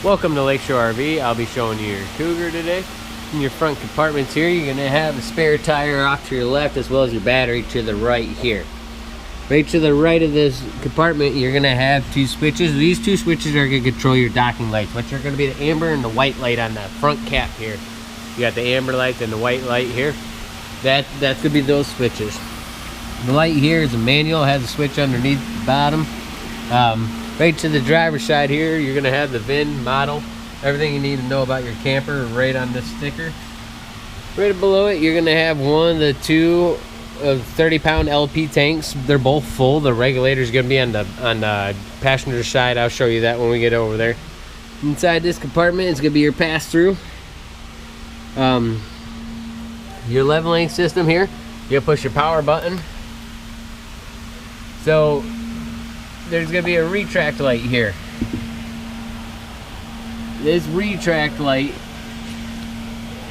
Welcome to Lakeshore RV. I'll be showing you your Cougar today. In your front compartments here, you're going to have a spare tire off to your left as well as your battery to the right here. Right to the right of this compartment, you're going to have two switches. These two switches are going to control your docking lights, which are going to be the amber and the white light on the front cap here. You got the amber light and the white light here. That's going to be those switches. The light here is a manual, has a switch underneath the bottom. Right to the driver's side here, you're going to have the VIN, model, everything you need to know about your camper right on this sticker. Right below it, you're going to have one of the two 30-pound LP tanks. They're both full. The regulator is going to be on the passenger side. I'll show you that when we get over there. Inside this compartment is going to be your pass-through. Your leveling system here. You'll push your power button. So there's going to be a retract light here. This retract light,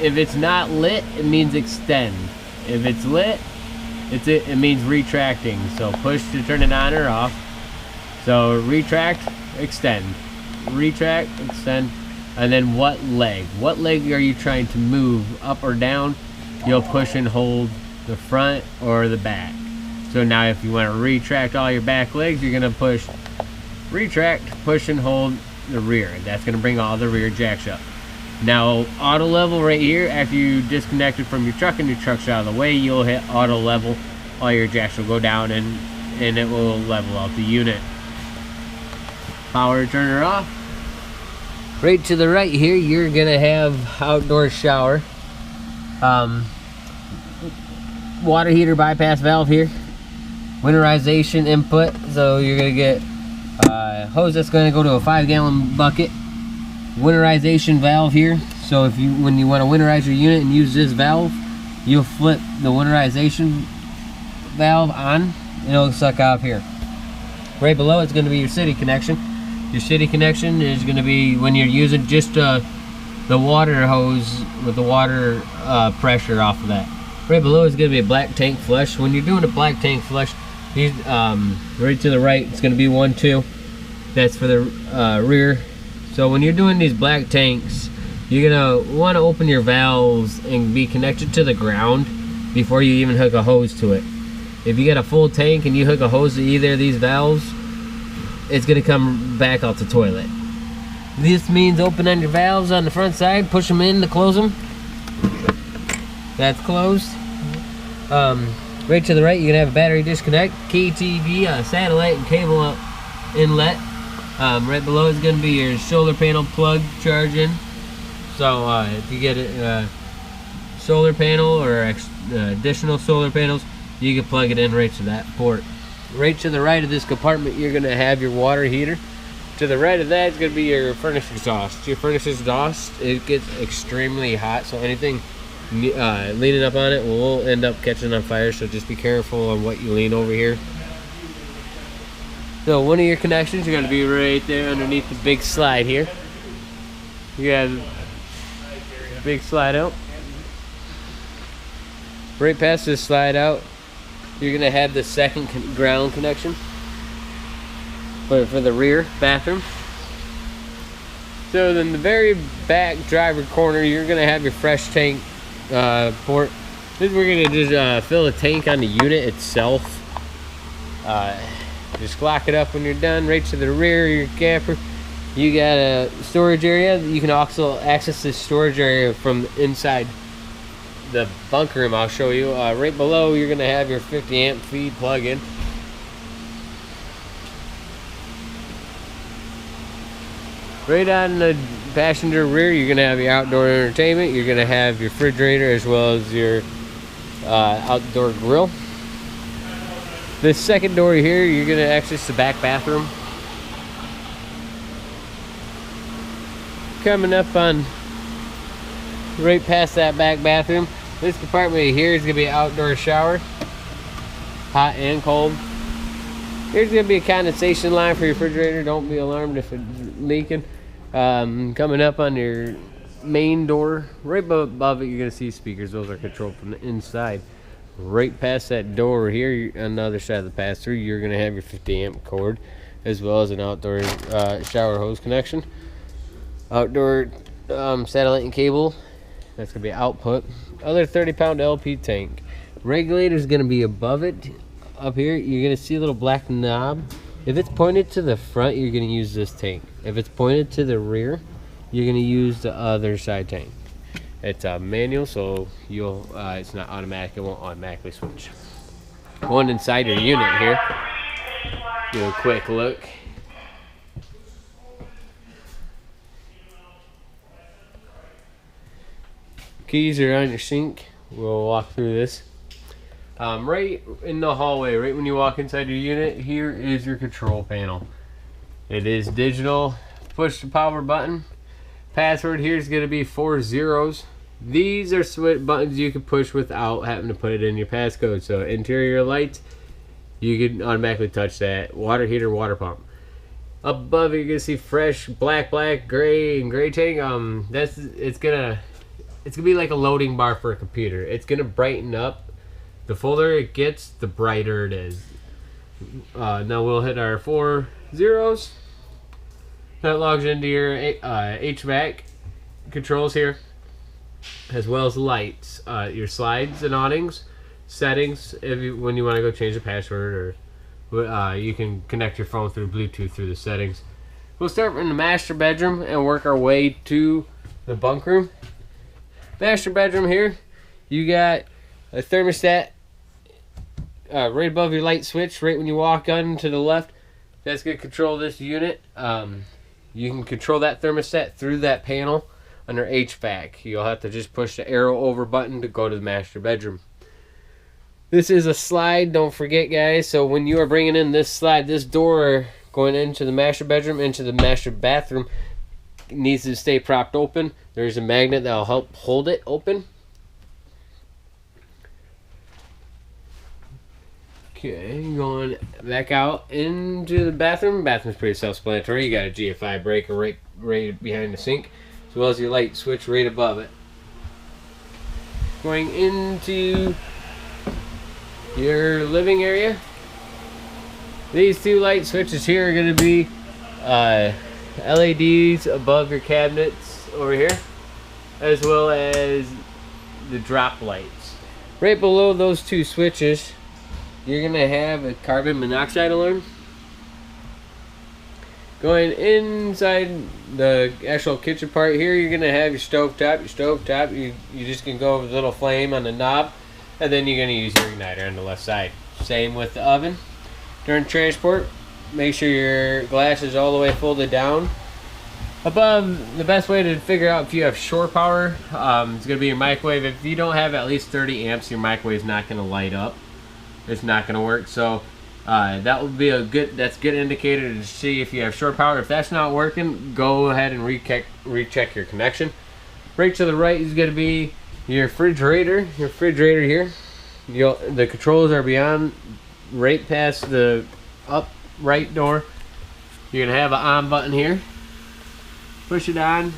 if it's not lit, it means extend. If it's lit, it means retracting. So push to turn it on or off. So retract, extend. Retract, extend. And then what leg? What leg are you trying to move, up or down? You'll push and hold the front or the back. So now if you want to retract all your back legs, you're going to push, retract, push and hold the rear. That's going to bring all the rear jacks up. Now auto level right here, after you disconnect it from your truck and your truck's out of the way, you'll hit auto level. All your jacks will go down and it will level out the unit. Power turner off. Right to the right here, you're going to have outdoor shower. Water heater bypass valve here. Winterization input, so you're going to get a hose that's going to go to a 5-gallon bucket. Winterization valve here, so if when you want to winterize your unit and use this valve, you'll flip the winterization valve on and it'll suck out here. Right below it's going to be your city connection. Your city connection is going to be when you're using just the water hose with the water pressure off of that. Right below is going to be a black tank flush. When you're doing a black tank flush, right to the right, it's going to be 1, 2. That's for the rear. So when you're doing these black tanks, you're going to want to open your valves and be connected to the ground before you even hook a hose to it. If you get a full tank and you hook a hose to either of these valves, it's going to come back out the toilet. This means open on your valves on the front side, push them in to close them. That's closed. Right to the right, you're gonna have a battery disconnect, KTV, satellite, and cable inlet. Right below is gonna be your solar panel plug charging. So if you get a solar panel or additional solar panels, you can plug it in right to that port. Right to the right of this compartment, you're gonna have your water heater. To the right of that is gonna be your furnace exhaust. Your furnace exhaust, it gets extremely hot, so anything leaning up on it will end up catching on fire, so just be careful on what you lean over here. So one of your connections, you're going to be right there underneath the big slide here. You got a big slide out. Right past this slide out, you're going to have the second ground connection for the rear bathroom. So then the very back driver corner, you're going to have your fresh tank port. This we're gonna just fill the tank on the unit itself. Just lock it up when you're done. Right to the rear of your camper, you got a storage area. You can also access this storage area from inside the bunker room. I'll show you. Right below, you're gonna have your 50 amp feed plug-in. Right on the passenger rear, you're going to have your outdoor entertainment. You're going to have your refrigerator as well as your outdoor grill. This second door here, you're going to access the back bathroom. Coming up on right past that back bathroom, this compartment here is going to be an outdoor shower, hot and cold. Here's going to be a condensation line for your refrigerator. Don't be alarmed if it's leaking. Coming up on your main door, right above it, you're going to see speakers. Those are controlled from the inside. Right past that door here, on the other side of the pass-through, you're going to have your 50 amp cord, as well as an outdoor shower hose connection. Outdoor satellite and cable. That's gonna be output. Other 30-pound LP tank. Regulator is gonna be above it. Up here, you're gonna see a little black knob. If it's pointed to the front, you're gonna use this tank. If it's pointed to the rear, you're gonna use the other side tank. It's a manual, so you'll it's not automatic. It won't automatically switch. Going inside your unit here. Do a quick look. Keys are on your sink. We'll walk through this. Right in the hallway, right when you walk inside your unit, here is your control panel. It is digital. Push the power button. Password here is going to be 4 zeros. These are switch buttons you can push without having to put it in your passcode. So interior lights, you can automatically touch that. Water heater, water pump. Above you're gonna see fresh black, gray, and gray tank. It's gonna be like a loading bar for a computer. It's gonna brighten up. The fuller it gets, the brighter it is. Now we'll hit our 4 zeros. That logs into your HVAC controls here, as well as lights, your slides and awnings, settings when you want to go change the password, or you can connect your phone through Bluetooth through the settings. We'll start in the master bedroom and work our way to the bunk room. Master bedroom here, you got a thermostat right above your light switch, right when you walk on to the left. That's going to control this unit. You can control that thermostat through that panel under HVAC. You'll have to just push the arrow over button to go to the master bedroom. This is a slide, don't forget guys. So when you are bringing in this slide, this door going into the master bedroom, into the master bathroom, needs to stay propped open. There's a magnet that will help hold it open. Okay, going back out into the bathroom. Bathroom's pretty self-explanatory. You got a GFI breaker right behind the sink, as well as your light switch right above it. Going into your living area, these two light switches here are going to be LEDs above your cabinets over here, as well as the drop lights. Right below those two switches, you're going to have a carbon monoxide alarm. Going inside the actual kitchen part here, you're going to have your stove top. You just can go with a little flame on the knob, and then you're going to use your igniter on the left side. Same with the oven. During transport, make sure your glass is all the way folded down. Above, the best way to figure out if you have shore power, it's going to be your microwave. If you don't have at least 30 amps, your microwave is not going to light up. It's not going to work. So that will be that's a good indicator to see if you have shore power. If that's not working, go ahead and recheck your connection. Right to the right is going to be your refrigerator. Your refrigerator here. The controls are beyond, right past the up right door. You're going to have an on button here. Push it on.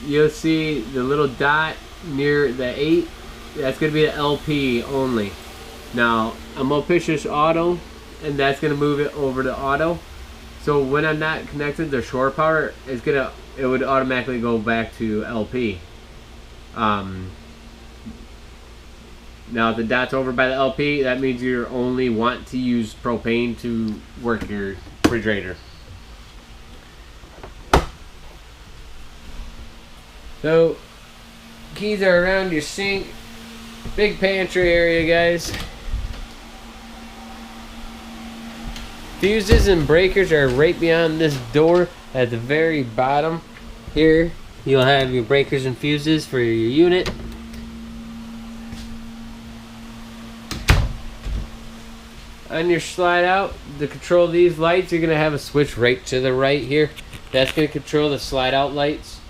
You'll see the little dot near the 8. That's going to be the LP only. Now, I'm going to push this auto, and that's going to move it over to auto. So when I'm not connected to shore power, it would automatically go back to LP. Now, if the dot's over by the LP, that means you only want to use propane to work your refrigerator. So, keys are around your sink. Big pantry area, guys. Fuses and breakers are right beyond this door at the very bottom. Here, you'll have your breakers and fuses for your unit. On your slide out, to control these lights, you're going to have a switch right to the right here. That's going to control the slide out lights.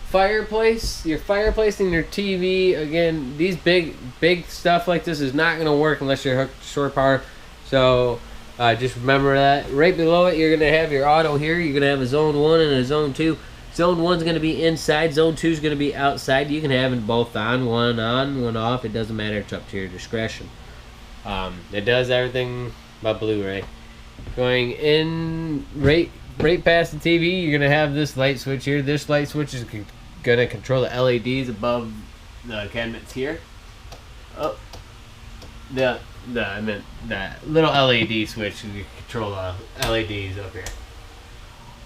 Fireplace, your fireplace and your TV, again, these big stuff like this is not going to work unless you're hooked to shore power. So just remember that. Right below it, you're going to have your auto here. You're going to have a zone 1 and a zone 2. Zone 1 is going to be inside. Zone 2 is going to be outside. You can have them both on, one off. It doesn't matter. It's up to your discretion. It does everything but Blu-ray. Going in right past the TV, you're gonna have this light switch here. This light switch is gonna control the LEDs above the cabinets here. Oh, I meant that little LED switch to control the LEDs up here.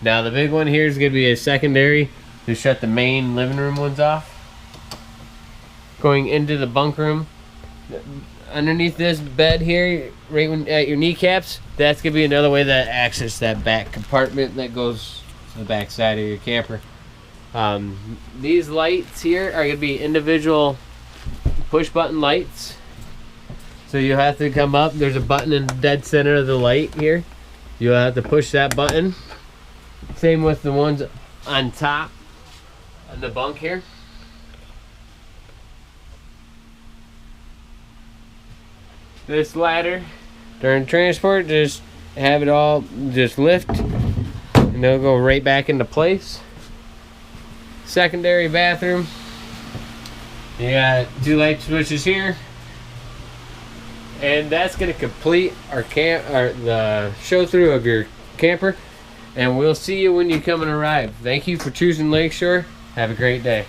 Now the big one here is gonna be a secondary to shut the main living room ones off. Going into the bunk room, underneath this bed here, right at your kneecaps, that's gonna be another way to access that back compartment that goes to the back side of your camper. These lights here are gonna be individual push button lights. So you have to come up, there's a button in the dead center of the light here. You'll have to push that button. Same with the ones on top of the bunk here. This ladder, during transport, just have it all just lift and they'll go right back into place. Secondary bathroom. You got 2 light switches here. And that's gonna complete our the show through of your camper. And we'll see you when you come and arrive. Thank you for choosing Lakeshore. Have a great day.